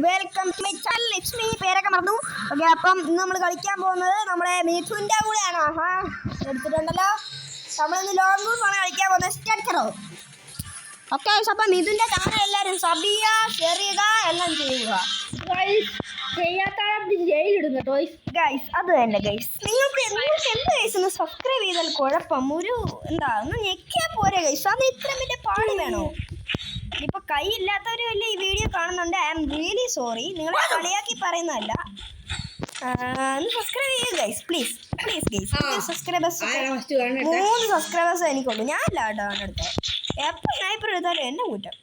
Welcome to my channel. It's me. പേരൊക്കെ മറന്നു. Okay, അപ്പം ഇന്ന് നമ്മൾ കളിക്കാൻ പോകുന്നത് നമ്മുടെ മിഥുൻ്റെ കൂടെയാണ്. എടുത്തിട്ടുണ്ടല്ലോ. നമ്മളിന്ന് ലോങ് റൂമാണ് കളിക്കാൻ പോകുന്നത്. സ്റ്റാർട്ട് ചെയ്തോ. ഓക്കെ, അപ്പം മിഥുൻ്റെ ചാനൽ എല്ലാവരും സബ് ചെയ്യുക, ഷെയർ ചെയ്യുക, എല്ലാം ചെയ്യുക. ജയിലിടുന്നു ഗൈസ്, അത് തന്നെ ഗൈസ്. നിങ്ങൾക്ക് എന്ത് ഗൈസ് ഒന്ന് സബ്സ്ക്രൈബ് ചെയ്താൽ കുഴപ്പം. എന്താ ഒന്ന് ഞെക്കിയാൽ പോരെ ഗൈസ്. അത് ഇത്ര വലിയ പാട് വേണോ? ഇപ്പൊ കൈ ഇല്ലാത്തവര് വല്ല ഈ വീഡിയോ കാണുന്നുണ്ട്. I am really sorry. നിങ്ങളെ കളിയാക്കി പറയുന്നതല്ല. ഒന്ന് സബ്സ്ക്രൈബ് ചെയ്യുക guys, please please guys. Subscribers 3 subscribers എനിക്കുള്ളൂ. ഞാനല്ല കേട്ടോ അടുത്ത്. എപ്പോൾ സ്നൈപ്പർ എടുത്താലും എന്നെ കൂറ്റം.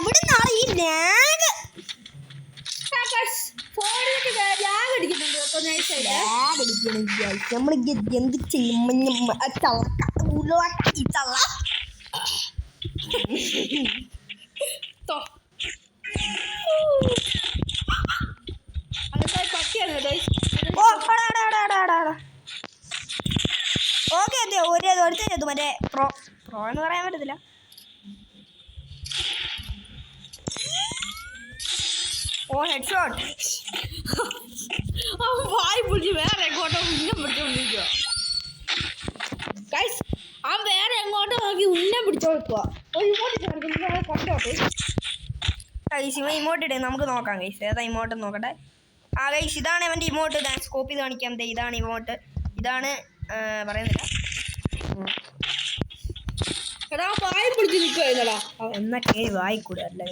എവിടുന്നാണ് ഈ ലാഗ്? നമ്മളിത് എന്ത് ചെയ്യും? ഓക്കെ, അതെ ഒരുത്തത് മറ്റേ പ്രോ എന്ന് പറയാൻ പറ്റത്തില്ല. ഓ ഹെഡ് ഷോട്ട്. വായി പിടിച്ച് വേറെ എങ്ങോട്ടോ ഉന്നം പിടിച്ചോണ്ടിരിക്കുക. വേറെ എങ്ങോട്ടോ നോക്കി ഉന്നം പിടിച്ചോടുക്കുക. ഇമോട്ട് ഇടേ, നമുക്ക് നോക്കാം ഗൈസ്. ഏതാ ഇമോട്ട് നോക്കട്ടെ. ഗൈസ്, ഇതാണ് അവൻ്റെ ഇമോട്ട്. ഞാൻ സ്കോപ്പ് ചെയ്ത് കാണിക്കാം. ഇതാണ് ഇമോട്ട്. ഇതാണ് പറയുന്നില്ല. എടാ വായി പിടിച്ച് നിൽക്കുവായിരുന്നടാ. എന്നൊക്കെ വായിക്കൂടെ അല്ല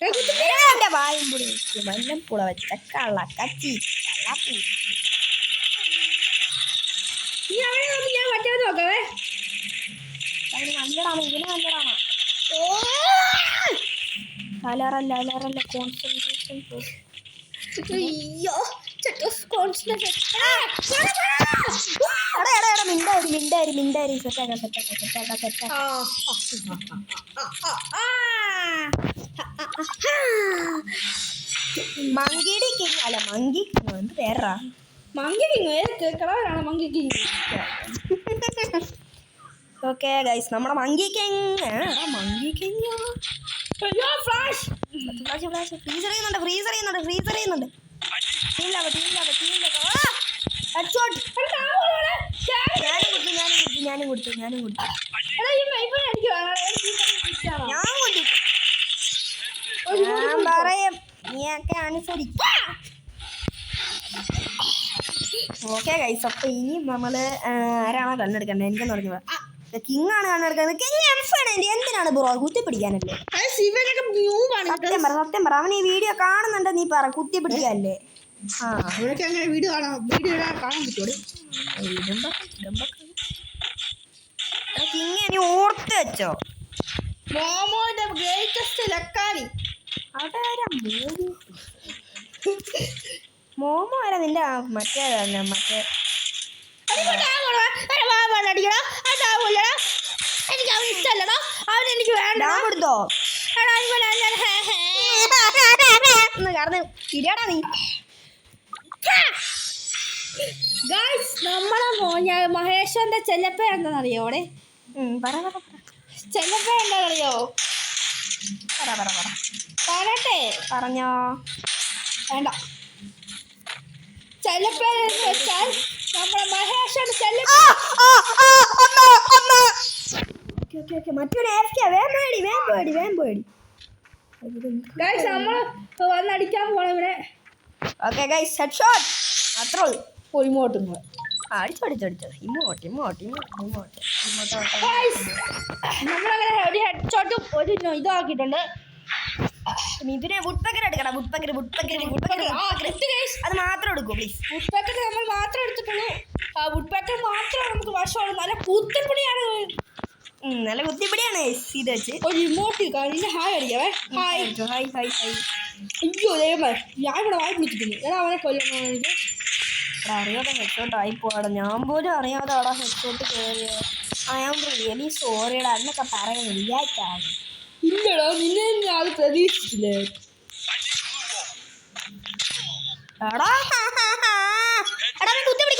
എന്റെ വായും കൂടി വല്ലം പുള വെച്ച കള്ള കച്ചി കള്ളപ്പി. ഞാൻ മറ്റേ നോക്കാവേ. അതിന് നല്ലതാണ്, ഇതിന് നല്ലതാണ്. അലറല്ല കോൺസെൻട്രേഷൻ. മിണ്ടായി സെറ്റാക്കാം. മങ്കിടി കിങ് അല്ല, മങ്കി കിങ്. എന്ത് പേരാ? Monkey king. കളറാണ് മങ്കി കിങ്. ഓക്കെ ഗൈസ്, നമ്മുടെ മങ്കി കിങ്. ഫ്രീസർ ചെയ്യുന്നുണ്ട്. ഞാനും കൊടുത്തു. ഞാൻ പറയും, നീയൊക്കെ അനുസരിക്കും. ഓക്കെ ഗൈസ്, അപ്പൊ ഇനി നമ്മള് ആരാണോ കണ്ണെടുക്കണ്ടേ? എനിക്കെന്ന് പറഞ്ഞ കിങ് ആണ് കണ്ണെടുക്കുന്നത്. കിങ് എംഫാണ്. എന്തിനാണ് ബ്രോ? കുത്തിപ്പിടിക്കാനല്ലേ? സത്യം പറ. അവൻ ഈ വീഡിയോ കാണുന്നുണ്ട്. നീ പറ, കുത്തിപ്പിടിക്കാനല്ലേ? വീഡിയോ കാണാൻ പറ്റുമോ? കിങ് നീ ഓർത്ത് വെച്ചോ. മോമോന്റെ ഗ്രേറ്റസ്റ്റ് ലക്കാനി. മോമോ ആരാ? നിന്റെ മറ്റേതല്ല, മറ്റേ എനിക്ക് അവൻ ഇഷ്ടമല്ലടാ. അവൻ എനിക്ക് വേണ്ട. കൊടുത്തോ കാരണം ശരിയാടാ നീ. നമ്മളെ മഹേശ്വരന്റെ ചെല്ലപ്പ എന്താണെന്നറിയോ? അവിടെ ചെല്ലപ്പ എന്താണെന്നറിയോ? പറയട്ടെ? പറഞ്ഞോ. വേണ്ട. ചെല്ലപ്പേരെന്ന് വെച്ചാൽ നമ്മുടെ മഹേശ്വരന്റെ ചെല്ലപ്പ. മറ്റൊരു വേമ്പേടി. നമ്മള് വന്നടിക്കാൻ പോണ ഇവിടെ. Okay guys, head shot. അത്രേ ഉള്ളൂ. ഇമോട്ട് നമ്മളങ്ങനെ ഒരു ഹെഡ് ഷോട്ടും ഒരു ഇതാക്കിയിട്ടുണ്ട്. ഇതിനെ വുഡ്പെക്കർ എടുക്കണം. അത് മാത്രം എടുക്കൂ പ്ലീസ്. വുഡ്പെക്കർ നമ്മൾ മാത്രം എടുത്തിട്ടുള്ളൂ. വുഡ്പെക്കർ മാത്രം നമുക്ക് വശമാണ്. നല്ല കുത്തിപ്പിടിയാണ്. ഇത് വെച്ച് ഒരു ഇമോട്ട് കഴിഞ്ഞ ഹായ് അടിക്കാവേ. ഹായ്. അയ്യോ ദൈവമേ, ഞാൻ ഇവിടെ വായി പിടിച്ചിട്ടുണ്ട്. ഞാൻ അവനെ കൊല്ലണം. എനിക്ക് അറിയാതെ ഹെഡ്ഷോട്ട് ആയിപ്പോടാ. ഞാൻ പോലും അറിയാതെ അവിടെ ഹെഡ്ഷോട്ട് കയറിയ. ഐ ആം റിയലി സോറിയടാ. എന്നൊക്കെ പറയുന്നത് ഇല്ലടാ, നിന്നെ ഞാൻ പ്രതീക്ഷിച്ചില്ലേ. എടാ കുത്തിപ്പിടി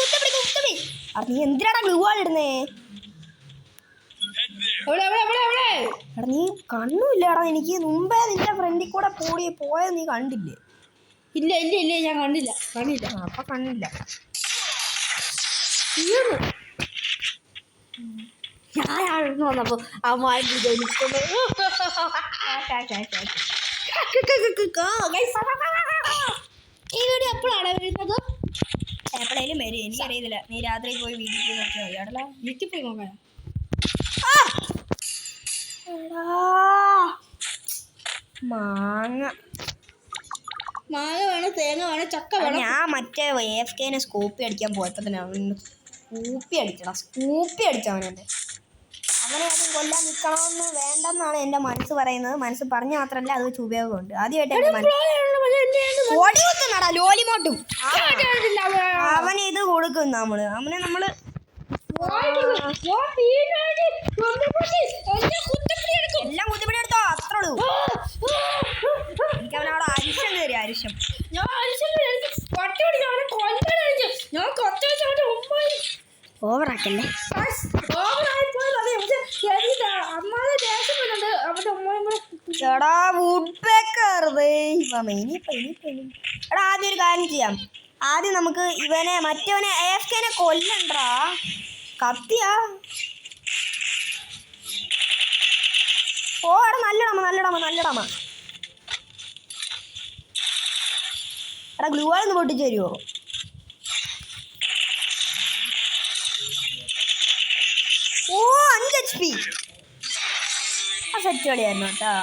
നീ എന്തിനാടാ ഗ്ലൂ വാൾ ഇടുന്നേ? എടാ നീ കണ്ണുമില്ലടാ, എനിക്ക് മുമ്പേ നിന്റെ ഫ്രണ്ടിൽ കൂടെ പോയത് നീ കണ്ടില്ലേ? ഇല്ല ഇല്ല ഇല്ല, ഞാൻ കണ്ടില്ല. അപ്പൊ കണ്ടില്ല. ഞാൻ വന്നപ്പോ ആ മായ ഈ വീഡിയോ എപ്പോഴാണ് വരുന്നത്? എപ്പോഴേലും വരും, എനിക്കറിയത്തില്ല. നീ രാത്രി പോയി വീട്ടിൽ പോയി നോക്കിയാൽ മതി. എടാ വീട്ടിൽ പോയി നോക്കാം. മാങ്ങ വേണം, തേങ്ങ വേണം, ചക്ക വേണം. ഞാൻ മറ്റേ AFK സ്കൂപ്പി അടിക്കാൻ പോയപ്പോ തന്നെ സ്കൂപ്പി അടിച്ചവനെ. അവനെ അത് കൊല്ലാൻ നിൽക്കണമെന്ന് വേണ്ടെന്നാണ് എൻ്റെ മനസ്സ് പറയുന്നത്. മനസ്സ് പറഞ്ഞ മാത്രമല്ല, അത് വെച്ച് ഉപയോഗമുണ്ട്. ആദ്യമായിട്ട് ലോലിമോട്ടും അവന് ഇത് കൊടുക്കും നമ്മള്. അവനെ എല്ലാം കുത്തിപ്പിടി എടുത്തോ, അത്രേ ഉള്ളൂ. എനിക്ക് അവനവിടെ അരിശം കയറി, അരിശം. ഓവറാക്കല്ലേ. എടാ വുഡ് പേക്കർ എടാ, ആദ്യം ഒരു കാര്യം ചെയ്യാം. ആദ്യം നമുക്ക് മറ്റവനെ AFK കൊല്ലണ്ടാ. കത്തിയാ എടാ നല്ലടമ. എടാ ഗ്ലൂ വാളൊന്ന് പൊട്ടിച്ചു തരുമോ? ഓ 5 HP. ആ സെറ്റ് കളിയായിരുന്നു കേട്ടോ.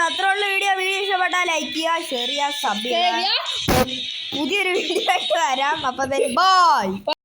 അത്രയുള്ള വീഡിയോ ഇഷ്ടപ്പെട്ടാൽ ലൈക്ക് ചെയ്യുക, ഷെയർ ചെയ്യുക, സബ് ചെയ്യുക. പുതിയൊരു വീഡിയോ ആയിട്ട് വരാം. അപ്പം ബൈ.